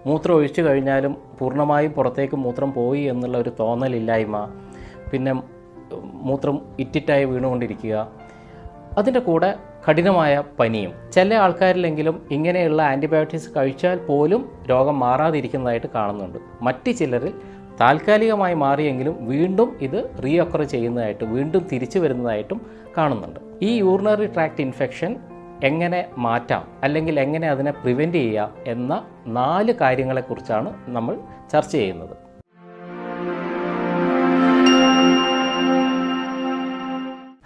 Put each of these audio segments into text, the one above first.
മൂത്രം ഒഴിച്ചു കഴിഞ്ഞാലും പൂർണ്ണമായും പുറത്തേക്ക് മൂത്രം പോയി എന്നുള്ള ഒരു തോന്നലില്ലായ്മ, പിന്നെ മൂത്രം ഇറ്റിറ്റായി വീണുകൊണ്ടിരിക്കുക, അതിൻ്റെ കൂടെ കഠിനമായ പനിയും. ചില ആൾക്കാരിലെങ്കിലും ഇങ്ങനെയുള്ള ആൻറ്റിബയോട്ടിക്സ് കഴിച്ചാൽ പോലും രോഗം മാറാതിരിക്കുന്നതായിട്ട് കാണുന്നുണ്ട്. മറ്റ് ചിലരിൽ താൽക്കാലികമായി മാറിയെങ്കിലും വീണ്ടും ഇത് റീഒക്കർ ചെയ്യുന്നതായിട്ട്, വീണ്ടും തിരിച്ചു വരുന്നതായിട്ടും കാണുന്നുണ്ട്. ഈ യൂറിനറി ട്രാക്ട് ഇൻഫെക്ഷൻ എങ്ങനെ മാറ്റാം, അല്ലെങ്കിൽ എങ്ങനെ അതിനെ പ്രിവെൻറ്റ് ചെയ്യാം എന്ന 4 കാര്യങ്ങളെക്കുറിച്ചാണ് നമ്മൾ ചർച്ച ചെയ്യുന്നത്.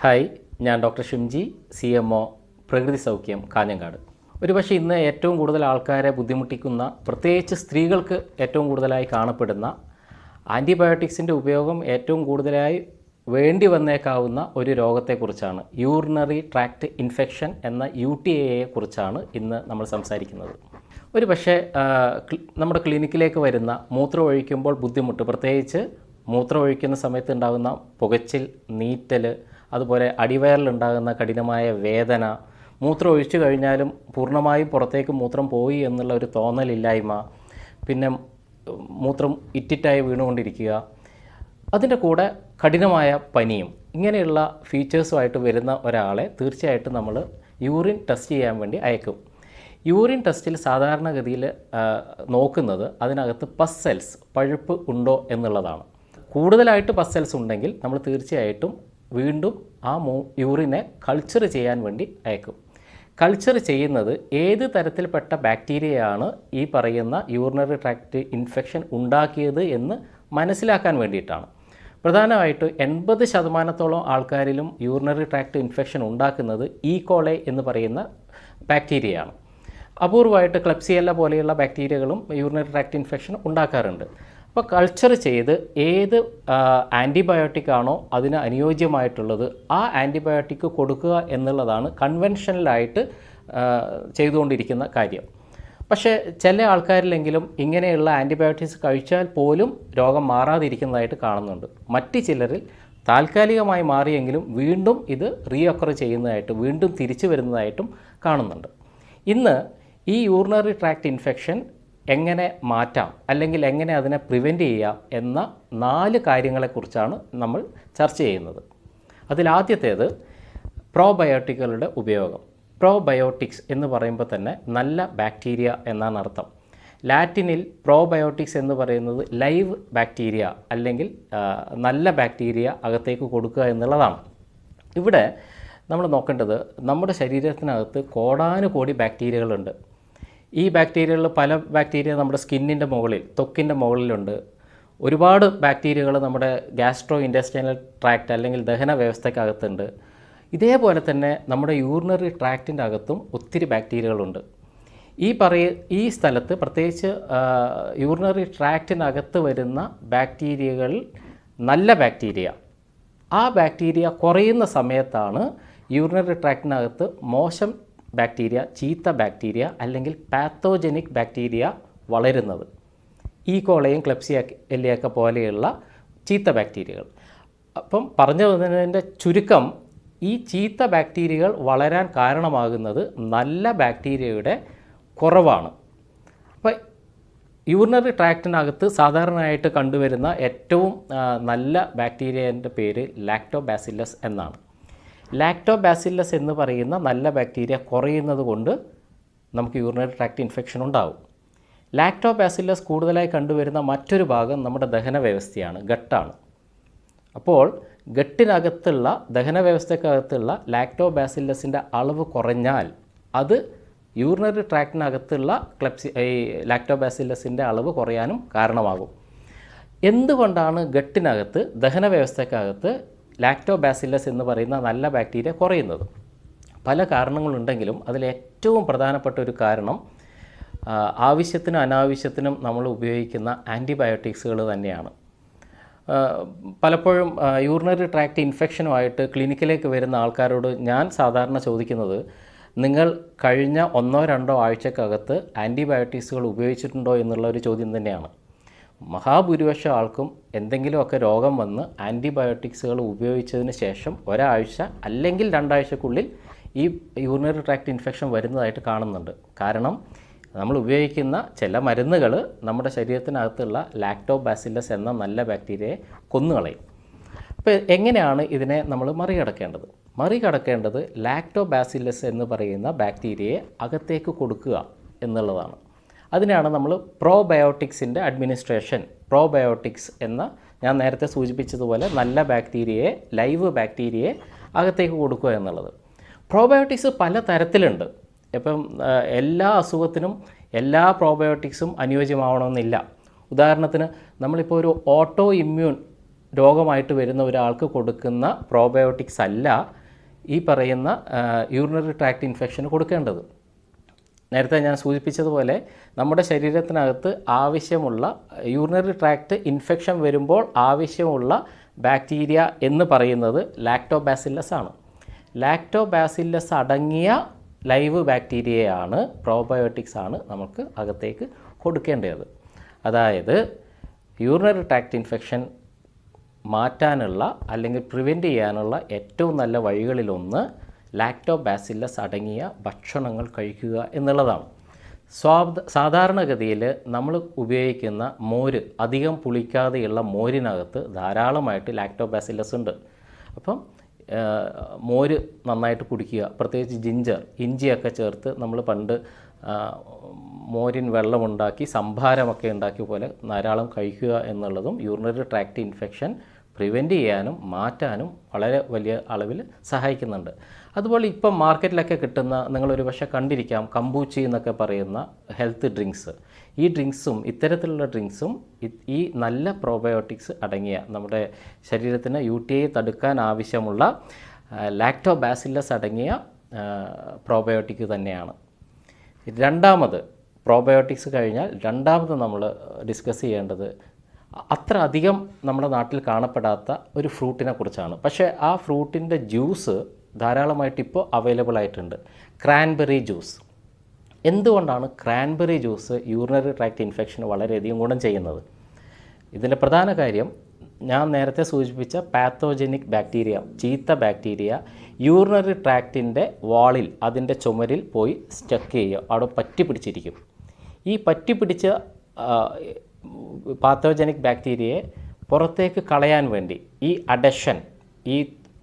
ഹായ്, ഞാൻ ഡോക്ടർ ഷിംജി, CMO, പ്രകൃതി സൗഖ്യം, കാഞ്ഞങ്ങാട്. ഒരുപക്ഷെ ഇന്ന് ഏറ്റവും കൂടുതൽ ആൾക്കാരെ ബുദ്ധിമുട്ടിക്കുന്ന, പ്രത്യേകിച്ച് സ്ത്രീകൾക്ക് ഏറ്റവും കൂടുതലായി കാണപ്പെടുന്ന ആൻറ്റിബയോട്ടിക്സിൻ്റെ ഉപയോഗം ഏറ്റവും കൂടുതലായി വേണ്ടി വന്നേക്കാവുന്ന ഒരു രോഗത്തെക്കുറിച്ചാണ്, യൂറിനറി ട്രാക്ട് ഇൻഫെക്ഷൻ എന്ന UTIയെ കുറിച്ചാണ് ഇന്ന് നമ്മൾ സംസാരിക്കുന്നത്. ഒരു പക്ഷേ നമ്മുടെ ക്ലിനിക്കിലേക്ക് വരുന്ന മൂത്രം ഒഴിക്കുമ്പോൾ ബുദ്ധിമുട്ട്, പ്രത്യേകിച്ച് മൂത്രം ഒഴിക്കുന്ന സമയത്ത് ഉണ്ടാകുന്ന പുകച്ചിൽ, നീറ്റൽ, അതുപോലെ അടിവയറിലുണ്ടാകുന്ന കഠിനമായ വേദന, മൂത്രം ഒഴിച്ചു കഴിഞ്ഞാലും പൂർണ്ണമായും പുറത്തേക്ക് മൂത്രം പോയി എന്നുള്ള ഒരു തോന്നലില്ലായ്മ, പിന്നെ മൂത്രം ഇറ്റിറ്റായി വീണുകൊണ്ടിരിക്കുക, അതിൻ്റെ കൂടെ കഠിനമായ പനിയും, ഇങ്ങനെയുള്ള ഫീച്ചേഴ്സുമായിട്ട് വരുന്ന ഒരാളെ തീർച്ചയായിട്ടും നമ്മൾ യൂറിൻ ടെസ്റ്റ് ചെയ്യാൻ വേണ്ടി അയക്കും. യൂറിൻ ടെസ്റ്റിൽ സാധാരണഗതിയിൽ നോക്കുന്നത് അതിനകത്ത് പസ് സെൽസ്, പഴുപ്പ് ഉണ്ടോ എന്നുള്ളതാണ്. കൂടുതലായിട്ട് പസ് സെൽസ് ഉണ്ടെങ്കിൽ നമ്മൾ തീർച്ചയായിട്ടും വീണ്ടും ആ യൂറിനെ കൾച്ചർ ചെയ്യാൻ വേണ്ടി അയക്കും. കൾച്ചർ ചെയ്യുന്നത് ഏത് തരത്തിൽപ്പെട്ട ബാക്ടീരിയയാണ് ഈ പറയുന്ന യൂറിനറി ട്രാക്ട് ഇൻഫെക്ഷൻ ഉണ്ടാക്കിയത് എന്ന് മനസ്സിലാക്കാൻ വേണ്ടിയിട്ടാണ്. പ്രധാനമായിട്ട് 80% ആൾക്കാരിലും യൂറിനറി ട്രാക്ട് ഇൻഫെക്ഷൻ ഉണ്ടാക്കുന്നത് E. coli എന്ന് പറയുന്ന ബാക്ടീരിയയാണ്. അപൂർവമായിട്ട് ക്ലെപ്സിയെല്ല പോലെയുള്ള ബാക്ടീരിയകളും യൂറിനറി ട്രാക്ട് ഇൻഫെക്ഷൻ ഉണ്ടാക്കാറുണ്ട്. അപ്പോൾ കൾച്ചർ ചെയ്ത് ഏത് ആൻറ്റിബയോട്ടിക് ആണോ അതിന് അനുയോജ്യമായിട്ടുള്ളത് ആ ആൻറ്റിബയോട്ടിക് കൊടുക്കുക എന്നുള്ളതാണ് കൺവെൻഷനലായിട്ട് ചെയ്തുകൊണ്ടിരിക്കുന്ന കാര്യം. പക്ഷേ ചില ആൾക്കാരിലെങ്കിലും ഇങ്ങനെയുള്ള ആൻറ്റിബയോട്ടിക്സ് കഴിച്ചാൽ പോലും രോഗം മാറാതിരിക്കുന്നതായിട്ട് കാണുന്നുണ്ട്. മറ്റ് ചിലരിൽ താൽക്കാലികമായി മാറിയെങ്കിലും വീണ്ടും ഇത് റീഒക്കർ ചെയ്യുന്നതായിട്ട്, വീണ്ടും തിരിച്ചു വരുന്നതായിട്ടും കാണുന്നുണ്ട്. ഇന്ന് ഈ യൂറിനറി ട്രാക്ട് ഇൻഫെക്ഷൻ എങ്ങനെ മാറ്റാം, അല്ലെങ്കിൽ എങ്ങനെ അതിനെ പ്രിവെൻറ്റ് ചെയ്യാം എന്ന 4 കാര്യങ്ങളെക്കുറിച്ചാണ് നമ്മൾ ചർച്ച ചെയ്യുന്നത്. അതിലാദ്യത്തേത് പ്രോബയോട്ടിക്കുകളുടെ ഉപയോഗം. പ്രോബയോട്ടിക്സ് എന്ന് പറയുമ്പോൾ തന്നെ നല്ല ബാക്ടീരിയ എന്നാണ് അർത്ഥം. ലാറ്റിനിൽ പ്രോബയോട്ടിക്സ് എന്ന് പറയുന്നത് ലൈവ് ബാക്ടീരിയ, അല്ലെങ്കിൽ നല്ല ബാക്ടീരിയ അകത്തേക്ക് കൊടുക്കുക എന്നുള്ളതാണ്. ഇവിടെ നമ്മൾ നോക്കേണ്ടത്, നമ്മുടെ ശരീരത്തിനകത്ത് കോടാനുകോടി ബാക്ടീരിയകളുണ്ട്. ഈ ബാക്ടീരിയകളിൽ പല ബാക്ടീരിയ നമ്മുടെ സ്കിന്നിൻ്റെ മുകളിൽ, ത്വക്കിൻ്റെ മുകളിലുണ്ട്. ഒരുപാട് ബാക്ടീരിയകൾ നമ്മുടെ ഗാസ്ട്രോ ഇൻറ്റെസ്റ്റൈനൽ ട്രാക്റ്റ് അല്ലെങ്കിൽ ദഹന വ്യവസ്ഥയ്ക്കകത്തുണ്ട്. ഇതേപോലെ തന്നെ നമ്മുടെ യൂറിനറി ട്രാക്റ്റിൻ്റെ അകത്തും ഒത്തിരി ബാക്ടീരിയകളുണ്ട്. ഈ സ്ഥലത്ത് പ്രത്യേകിച്ച് യൂറിനറി ട്രാക്റ്റിനകത്ത് വരുന്ന ബാക്ടീരിയകൾ നല്ല ബാക്ടീരിയ, ആ ബാക്ടീരിയ കുറയുന്ന സമയത്താണ് യൂറിനറി ട്രാക്റ്റിനകത്ത് മോശം ബാക്ടീരിയ, ചീത്ത ബാക്ടീരിയ അല്ലെങ്കിൽ പാത്തോജനിക് ബാക്ടീരിയ വളരുന്നത്. E. coliയും ക്ലെപ്സിയെല്ലയൊക്കെ പോലെയുള്ള ചീത്ത ബാക്ടീരിയകൾ. അപ്പം പറഞ്ഞു വന്നതിൻ്റെ ചുരുക്കം, ഈ ചീത്ത ബാക്ടീരിയകൾ വളരാൻ കാരണമാകുന്നത് നല്ല ബാക്ടീരിയയുടെ കുറവാണ്. അപ്പോൾ യൂറിനറി ട്രാക്റ്റിനകത്ത് സാധാരണയായിട്ട് കണ്ടുവരുന്ന ഏറ്റവും നല്ല ബാക്ടീരിയൻ്റെ പേര് ലാക്ടോബാസില്ലസ് എന്നാണ്. ലാക്ടോബാസില്ലസ് എന്ന് പറയുന്ന നല്ല ബാക്ടീരിയ കുറയുന്നത് കൊണ്ട് നമുക്ക് യൂറിനറി ട്രാക്ട് ഇൻഫെക്ഷൻ ഉണ്ടാവും. ലാക്ടോബാസില്ലസ് കൂടുതലായി കണ്ടുവരുന്ന മറ്റൊരു ഭാഗം നമ്മുടെ ദഹന വ്യവസ്ഥയാണ്, ഗട്ടാണ്. അപ്പോൾ ഗട്ടിനകത്തുള്ള ദഹന വ്യവസ്ഥക്കകത്തുള്ള ലാക്ടോബാസില്ലസിൻ്റെ അളവ് കുറഞ്ഞാൽ അത് യൂറിനറി ട്രാക്റ്റിനകത്തുള്ള ലാക്ടോബാസില്ലസിൻ്റെ അളവ് കുറയാനും കാരണമാകും. എന്തുകൊണ്ടാണ് ഗട്ടിനകത്ത്, ദഹന വ്യവസ്ഥക്കകത്ത് ലാക്ടോബാസില്ലസ് എന്ന് പറയുന്ന നല്ല ബാക്ടീരിയ കുറയുന്നത്? പല കാരണങ്ങളുണ്ടെങ്കിലും അതിലേറ്റവും പ്രധാനപ്പെട്ട ഒരു കാരണം ആവശ്യത്തിനും അനാവശ്യത്തിനും നമ്മൾ ഉപയോഗിക്കുന്ന ആൻറ്റിബയോട്ടിക്സുകൾ തന്നെയാണ്. പലപ്പോഴും യൂറിനറി ട്രാക്ട് ഇൻഫെക്ഷനുമായിട്ട് ക്ലിനിക്കിലേക്ക് വരുന്ന ആൾക്കാരോട് ഞാൻ സാധാരണ ചോദിക്കുന്നത്, നിങ്ങൾ കഴിഞ്ഞ 1-2 ആഴ്ചക്കകത്ത് ആൻറ്റിബയോട്ടിക്സുകൾ ഉപയോഗിച്ചിട്ടുണ്ടോ എന്നുള്ള ഒരു ചോദ്യം തന്നെയാണ്. മഹാഭൂരിപക്ഷം ആൾക്കും എന്തെങ്കിലുമൊക്കെ രോഗം വന്ന് ആൻറ്റിബയോട്ടിക്സുകൾ ഉപയോഗിച്ചതിന് ശേഷം ഒരാഴ്ച അല്ലെങ്കിൽ 2 ആഴ്ചക്കുള്ളിൽ ഈ യൂറിനറി ട്രാക്ട് ഇൻഫെക്ഷൻ വരുന്നതായിട്ട് കാണുന്നുണ്ട്. കാരണം നമ്മൾ ഉപയോഗിക്കുന്ന ചില മരുന്നുകൾ നമ്മുടെ ശരീരത്തിനകത്തുള്ള ലാക്ടോബാസില്ലസ് എന്ന നല്ല ബാക്ടീരിയയെ കൊന്നുകളയും. അപ്പോൾ എങ്ങനെയാണ് ഇതിനെ നമ്മൾ മറികടക്കേണ്ടത് ലാക്ടോബാസില്ലസ് എന്ന് പറയുന്ന ബാക്ടീരിയയെ അകത്തേക്ക് കൊടുക്കുക എന്നുള്ളതാണ്. അതിനാണ് നമ്മൾ പ്രോബയോട്ടിക്സിൻ്റെ അഡ്മിനിസ്ട്രേഷൻ, പ്രോബയോട്ടിക്സ് എന്ന ഞാൻ നേരത്തെ സൂചിപ്പിച്ചതുപോലെ നല്ല ബാക്ടീരിയയെ, ലൈവ് ബാക്ടീരിയയെ അകത്തേക്ക് കൊടുക്കുക എന്നുള്ളത്. പ്രോബയോട്ടിക്സ് പല തരത്തിലുണ്ട്. ഇപ്പം എല്ലാ അസുഖത്തിനും എല്ലാ പ്രോബയോട്ടിക്സും അനുയോജ്യമാവണമെന്നില്ല. ഉദാഹരണത്തിന് നമ്മളിപ്പോൾ ഒരു ഓട്ടോ ഇമ്മ്യൂൺ രോഗമായിട്ട് വരുന്ന ഒരാൾക്ക് കൊടുക്കുന്ന പ്രോബയോട്ടിക്സ് അല്ല ഈ പറയുന്ന യൂറിനറി ട്രാക്ട് ഇൻഫെക്ഷന് കൊടുക്കേണ്ടത്. നേരത്തെ ഞാൻ സൂചിപ്പിച്ചതുപോലെ നമ്മുടെ ശരീരത്തിനകത്ത് ആവശ്യമുള്ള യൂറിനറി ട്രാക്ട് ഇൻഫെക്ഷൻ വരുമ്പോൾ ആവശ്യമുള്ള ബാക്ടീരിയ എന്ന് പറയുന്നത് ലാക്ടോബാസില്ലസ് ആണ്. ലാക്ടോബാസില്ലസ് അടങ്ങിയ ലൈവ് ബാക്ടീരിയയാണ്, പ്രോബയോട്ടിക്സ് ആണ് നമുക്ക് അകത്തേക്ക് കൊടുക്കേണ്ടത്. അതായത് യൂറിനറി ട്രാക്ട് ഇൻഫെക്ഷൻ മാറ്റാനുള്ള അല്ലെങ്കിൽ പ്രിവെൻറ്റ് ചെയ്യാനുള്ള ഏറ്റവും നല്ല വഴികളിലൊന്ന് ലാക്ടോബാസില്ലസ് അടങ്ങിയ ഭക്ഷണങ്ങൾ കഴിക്കുക എന്നുള്ളതാണ്. സാധാരണഗതിയിൽ നമ്മൾ ഉപയോഗിക്കുന്ന മോര്, അധികം പുളിക്കാതെയുള്ള മോരിനകത്ത് ധാരാളമായിട്ട് ലാക്ടോബാസില്ലസ് ഉണ്ട്. അപ്പം മോര് നന്നായിട്ട് കുടിക്കുക, പ്രത്യേകിച്ച് ജിഞ്ചർ, ഇഞ്ചിയൊക്കെ ചേർത്ത് നമ്മൾ പണ്ട് മോരിൻ വെള്ളമുണ്ടാക്കി സംഭാരമൊക്കെ ഉണ്ടാക്കിയ പോലെ ധാരാളം കഴിക്കുക എന്നുള്ളതും യൂറിനറി ട്രാക്ട് ഇൻഫെക്ഷൻ പ്രിവെൻറ്റ് ചെയ്യാനും മാറ്റാനും വളരെ വലിയ അളവിൽ സഹായിക്കുന്നുണ്ട്. അതുപോലെ ഇപ്പം മാർക്കറ്റിലൊക്കെ കിട്ടുന്ന, നിങ്ങളൊരു പക്ഷേ കണ്ടിരിക്കാം, കമ്പൂച്ചി എന്നൊക്കെ പറയുന്ന ഹെൽത്ത് ഡ്രിങ്ക്സ്. ഈ ഡ്രിങ്ക്സും ഇത്തരത്തിലുള്ള ഡ്രിങ്ക്സും ഈ നല്ല പ്രോബയോട്ടിക്സ് അടങ്ങിയ, നമ്മുടെ ശരീരത്തിന് UTI തടുക്കാൻ ആവശ്യമുള്ള ലാക്ടോബാസില്ലസ് അടങ്ങിയ പ്രോബയോട്ടിക് തന്നെയാണ്. രണ്ടാമത്, പ്രോബയോട്ടിക്സ് കഴിഞ്ഞാൽ രണ്ടാമത് നമ്മൾ ഡിസ്കസ് ചെയ്യേണ്ടത് അത്ര അധികം നമ്മുടെ നാട്ടിൽ കാണപ്പെടാത്ത ഒരു ഫ്രൂട്ടിനെ കുറിച്ചാണ്. പക്ഷേ ആ ഫ്രൂട്ടിൻ്റെ ജ്യൂസ് ധാരാളമായിട്ട് ഇപ്പോൾ അവൈലബിൾ ആയിട്ടുണ്ട്. Cranberry juice. എന്തുകൊണ്ടാണ് ക്രാൻബെറി ജ്യൂസ് യൂറിനറി ട്രാക്ട് ഇൻഫെക്ഷന് വളരെയധികം ഗുണം ചെയ്യുന്നത്? ഇതിൻ്റെ പ്രധാന കാര്യം ഞാൻ നേരത്തെ സൂചിപ്പിച്ച പാത്തോജനിക് ബാക്ടീരിയ, ചീത്ത ബാക്ടീരിയ യൂറിനറി ട്രാക്റ്റിൻ്റെ വാളിൽ, അതിൻ്റെ ചുമരിൽ പോയി സ്റ്റക്ക് ചെയ്യുക, അവിടെ പറ്റി പിടിച്ചിരിക്കും. ഈ പറ്റി പിടിച്ച പാത്തോജനിക് ബാക്ടീരിയയെ പുറത്തേക്ക് കളയാൻ വേണ്ടി, ഈ അഡഷൻ, ഈ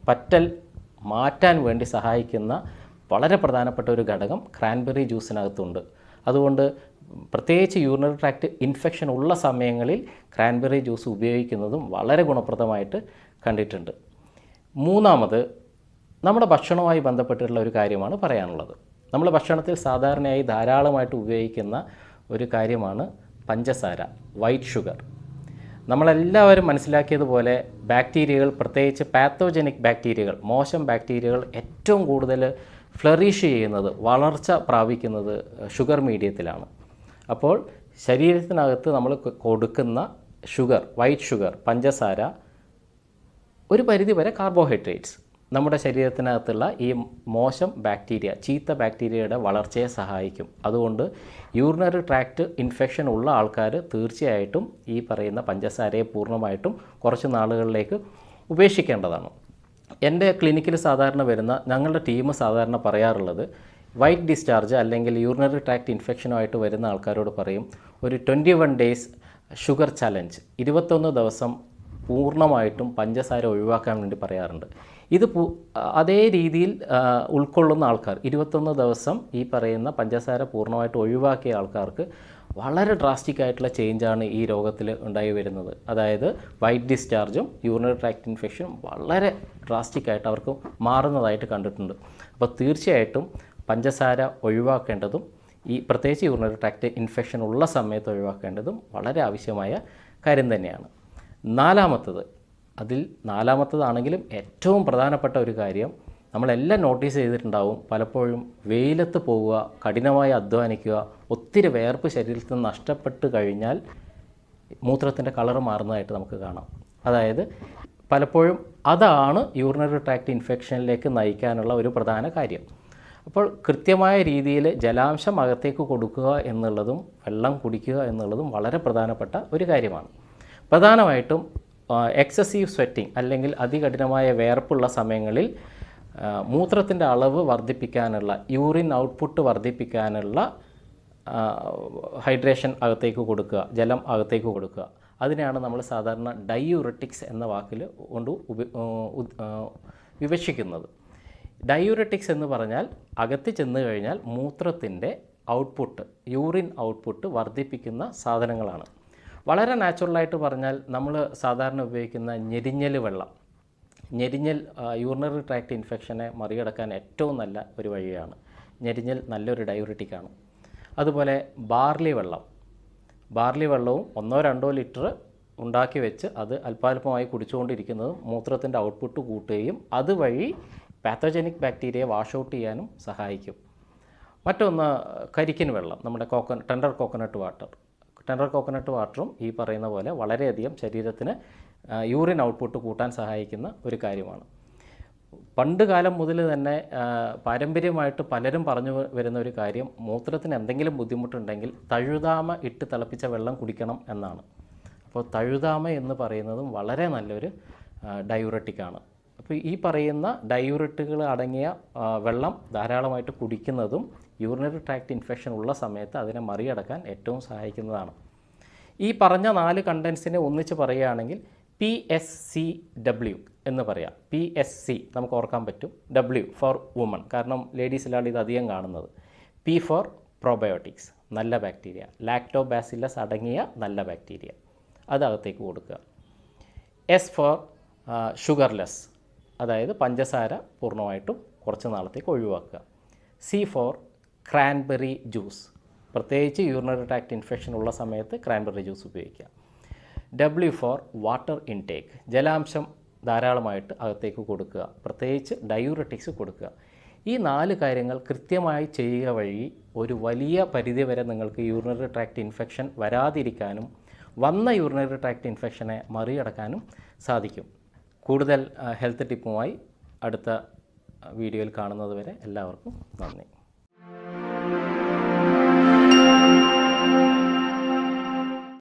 പറ്റൽ മാറ്റാൻ വേണ്ടി സഹായിക്കുന്ന വളരെ പ്രധാനപ്പെട്ട ഒരു ഘടകം ക്രാൻബെറി ജ്യൂസിനകത്തുണ്ട്. അതുകൊണ്ട് പ്രത്യേകിച്ച് യൂറിനറി ട്രാക്ട് ഇൻഫെക്ഷൻ ഉള്ള സമയങ്ങളിൽ ക്രാൻബെറി ജ്യൂസ് ഉപയോഗിക്കുന്നതും വളരെ ഗുണപ്രദമായിട്ട് കണ്ടിട്ടുണ്ട്. മൂന്നാമത്, നമ്മുടെ ഭക്ഷണവുമായി ബന്ധപ്പെട്ടിട്ടുള്ള ഒരു കാര്യമാണ് പറയാനുള്ളത്. നമ്മൾ ഭക്ഷണത്തിൽ സാധാരണയായി ധാരാളമായിട്ട് ഉപയോഗിക്കുന്ന ഒരു കാര്യമാണ് പഞ്ചസാര, വൈറ്റ് ഷുഗർ. നമ്മളെല്ലാവരും മനസ്സിലാക്കിയതുപോലെ ബാക്ടീരിയകൾ, പ്രത്യേകിച്ച് പാത്തോജനിക് ബാക്ടീരിയകൾ, മോശം ബാക്ടീരിയകൾ ഏറ്റവും കൂടുതൽ ഫ്ലറിഷ് ചെയ്യുന്നത്, വളർച്ച പ്രാപിക്കുന്നത് ഷുഗർ മീഡിയത്തിലാണ്. അപ്പോൾ ശരീരത്തിനകത്ത് നമ്മൾ കൊടുക്കുന്ന ഷുഗർ, വൈറ്റ് ഷുഗർ, പഞ്ചസാര, ഒരു പരിധിവരെ കാർബോഹൈഡ്രേറ്റ്സ് നമ്മുടെ ശരീരത്തിനകത്തുള്ള ഈ മോശം ബാക്ടീരിയ, ചീത്ത ബാക്ടീരിയയുടെ വളർച്ചയെ സഹായിക്കും. അതുകൊണ്ട് യൂറിനറി ട്രാക്ട് ഇൻഫെക്ഷൻ ഉള്ള ആൾക്കാർ തീർച്ചയായിട്ടും ഈ പറയുന്ന പഞ്ചസാരയെ പൂർണ്ണമായിട്ടും കുറച്ച് നാളുകളിലേക്ക് ഉപേക്ഷിക്കേണ്ടതാണ്. എൻ്റെ ക്ലിനിക്കിൽ സാധാരണ വരുന്ന, ഞങ്ങളുടെ ടീം സാധാരണ പറയാറുള്ളത്, വൈറ്റ് ഡിസ്ചാർജ് അല്ലെങ്കിൽ യൂറിനറി ട്രാക്ട് ഇൻഫെക്ഷനുമായിട്ട് വരുന്ന ആൾക്കാരോട് പറയും, ഒരു 21 days ഷുഗർ ചലഞ്ച്, 21 ദിവസം പൂർണ്ണമായിട്ടും പഞ്ചസാര ഒഴിവാക്കാൻ വേണ്ടി പറയാറുണ്ട്. ഇത് അതേ രീതിയിൽ ഉൾക്കൊള്ളുന്ന ആൾക്കാർ, 21 ദിവസം ഈ പറയുന്ന പഞ്ചസാര പൂർണ്ണമായിട്ട് ഒഴിവാക്കിയ ആൾക്കാർക്ക് വളരെ ഡ്രാസ്റ്റിക് ആയിട്ടുള്ള ചേഞ്ചാണ് ഈ രോഗത്തിൽ ഉണ്ടായി വരുന്നത്. അതായത് വൈറ്റ് ഡിസ്ചാർജും യൂറിനറി ട്രാക്ട് ഇൻഫെക്ഷനും വളരെ ഡ്രാസ്റ്റിക്കായിട്ട് അവർക്ക് മാറുന്നതായിട്ട് കണ്ടിട്ടുണ്ട്. അപ്പോൾ തീർച്ചയായിട്ടും പഞ്ചസാര ഒഴിവാക്കേണ്ടതും, ഈ പ്രത്യേകിച്ച് യൂറിനറി ട്രാക്ട് ഇൻഫെക്ഷൻ ഉള്ള സമയത്ത് ഒഴിവാക്കേണ്ടതും വളരെ ആവശ്യമായ കാര്യം തന്നെയാണ്. നാലാമത്തതാണെങ്കിലും ഏറ്റവും പ്രധാനപ്പെട്ട ഒരു കാര്യം, നമ്മളെല്ലാം നോട്ടീസ് ചെയ്തിട്ടുണ്ടാവും, പലപ്പോഴും വെയിലത്ത് പോവുക, കഠിനമായി അധ്വാനിക്കുക, ഒത്തിരി വേർപ്പ് ശരീരത്തിൽ നിന്ന് നഷ്ടപ്പെട്ട് കഴിഞ്ഞാൽ മൂത്രത്തിൻ്റെ കളർ മാറുന്നതായിട്ട് നമുക്ക് കാണാം. അതായത് പലപ്പോഴും അതാണ് യൂറിനറി ട്രാക്ട് ഇൻഫെക്ഷനിലേക്ക് നയിക്കാനുള്ള ഒരു പ്രധാന കാര്യം. അപ്പോൾ കൃത്യമായ രീതിയിൽ ജലാംശം അകത്തേക്ക് കൊടുക്കുക എന്നുള്ളതും വെള്ളം കുടിക്കുക എന്നുള്ളതും വളരെ പ്രധാനപ്പെട്ട ഒരു കാര്യമാണ്. പ്രധാനമായിട്ടും എക്സസീവ് സ്വെറ്റിംഗ് അല്ലെങ്കിൽ അതികഠിനമായ വേർപ്പുള്ള സമയങ്ങളിൽ മൂത്രത്തിൻ്റെ അളവ് വർദ്ധിപ്പിക്കാനുള്ള, യൂറിൻ ഔട്ട്പുട്ട് വർദ്ധിപ്പിക്കാനുള്ള ഹൈഡ്രേഷൻ അകത്തേക്ക് കൊടുക്കുക, ജലം അകത്തേക്ക് കൊടുക്കുക. അതിനെയാണ് നമ്മൾ സാധാരണ ഡയൂററ്റിക്സ് എന്ന വാക്കിൽ കൊണ്ട് വിവക്ഷിക്കുന്നത്. ഡയൂററ്റിക്സ് എന്ന് പറഞ്ഞാൽ അകത്ത് ചെന്ന് കഴിഞ്ഞാൽ മൂത്രത്തിൻ്റെ ഔട്ട്പുട്ട്, യൂറിൻ ഔട്ട്പുട്ട് വർദ്ധിപ്പിക്കുന്ന സാധനങ്ങളാണ്. വളരെ നാച്ചുറലായിട്ട് പറഞ്ഞാൽ നമ്മൾ സാധാരണ ഉപയോഗിക്കുന്ന ഞെരിഞ്ഞൽ വെള്ളം, ഞെരിഞ്ഞൽ യൂറിനറി ട്രാക്ട് ഇൻഫെക്ഷനെ മറികടക്കാൻ ഏറ്റവും നല്ല ഒരു വഴിയാണ്. ഞെരിഞ്ഞൽ നല്ലൊരു ഡയൂററ്റിക്കാണ്. അതുപോലെ ബാർലി വെള്ളവും 1-2 ലിറ്റർ ഉണ്ടാക്കി വെച്ച് അത് അല്പാൽപമായി കുടിച്ചുകൊണ്ടിരിക്കുന്നതും മൂത്രത്തിൻ്റെ ഔട്ട്പുട്ട് കൂട്ടുകയും അതുവഴി പാത്തോജനിക് ബാക്ടീരിയയെ വാഷ് ഔട്ട് ചെയ്യാനും സഹായിക്കും. മറ്റൊന്ന് കരിക്കിൻ വെള്ളം, നമ്മുടെ ടെൻഡർ കോക്കനട്ട് വാട്ടറും ഈ പറയുന്ന പോലെ വളരെയധികം ശരീരത്തിന് യൂറിൻ ഔട്ട്പുട്ട് കൂട്ടാൻ സഹായിക്കുന്ന ഒരു കാര്യമാണ്. പണ്ട് കാലം മുതൽ തന്നെ പാരമ്പര്യമായിട്ട് പലരും പറഞ്ഞു വരുന്ന ഒരു കാര്യം, മൂത്രത്തിന് എന്തെങ്കിലും ബുദ്ധിമുട്ടുണ്ടെങ്കിൽ തഴുതാമ ഇട്ട് തിളപ്പിച്ച വെള്ളം കുടിക്കണം എന്നാണ്. അപ്പോൾ തഴുതാമ എന്ന് പറയുന്നതും വളരെ നല്ലൊരു ഡയൂററ്റിക്കാണ്. അപ്പോൾ ഈ പറയുന്ന ഡയൂററ്റുകൾ അടങ്ങിയ വെള്ളം ധാരാളമായിട്ട് കുടിക്കുന്നതും യൂറിനറി ട്രാക്ട് ഇൻഫെക്ഷൻ ഉള്ള സമയത്ത് അതിനെ മറികടക്കാൻ ഏറ്റവും സഹായിക്കുന്നതാണ്. ഈ പറഞ്ഞ 4 കണ്ടൻസിനെ ഒന്നിച്ച് പറയുകയാണെങ്കിൽ PSCW എന്ന് പറയാം. PSC നമുക്ക് ഓർക്കാൻ പറ്റും. W ഫോർ വുമൺ, കാരണം ലേഡീസിലാണ് ഇത് അധികം കാണുന്നത്. P ഫോർ പ്രോബയോട്ടിക്സ്, നല്ല ബാക്ടീരിയ, ലാക്ടോബാസില്ലസ് അടങ്ങിയ നല്ല ബാക്ടീരിയ, അത് അകത്തേക്ക് കൊടുക്കുക. S ഫോർ ഷുഗർലെസ്, അതായത് പഞ്ചസാര പൂർണ്ണമായിട്ടും കുറച്ച് നാളത്തേക്ക് ഒഴിവാക്കുക. C ഫോർ ക്രാൻബെറി ജ്യൂസ്, പ്രത്യേകിച്ച് യൂറിനറി ട്രാക്ട് ഇൻഫെക്ഷൻ ഉള്ള സമയത്ത് ക്രാൻബെറി ജ്യൂസ് ഉപയോഗിക്കുക. W ഫോർ വാട്ടർ ഇൻടേക്ക്, ജലാംശം ധാരാളമായിട്ട് അകത്തേക്ക് കൊടുക്കുക, പ്രത്യേകിച്ച് ഡയൂററ്റിക്സ് കൊടുക്കുക. ഈ 4 കാര്യങ്ങൾ കൃത്യമായി ചെയ്യുക വഴി ഒരു വലിയ പരിധിവരെ നിങ്ങൾക്ക് യൂറിനറി ട്രാക്ട് ഇൻഫെക്ഷൻ വരാതിരിക്കാനും വന്ന യൂറിനറി ട്രാക്ട് ഇൻഫെക്ഷനെ മറികടക്കാനും സാധിക്കും. കൂടുതൽ ഹെൽത്ത് ടിപ്പുമായി അടുത്ത വീഡിയോയിൽ കാണുന്നത് വരെ എല്ലാവർക്കും നന്ദി.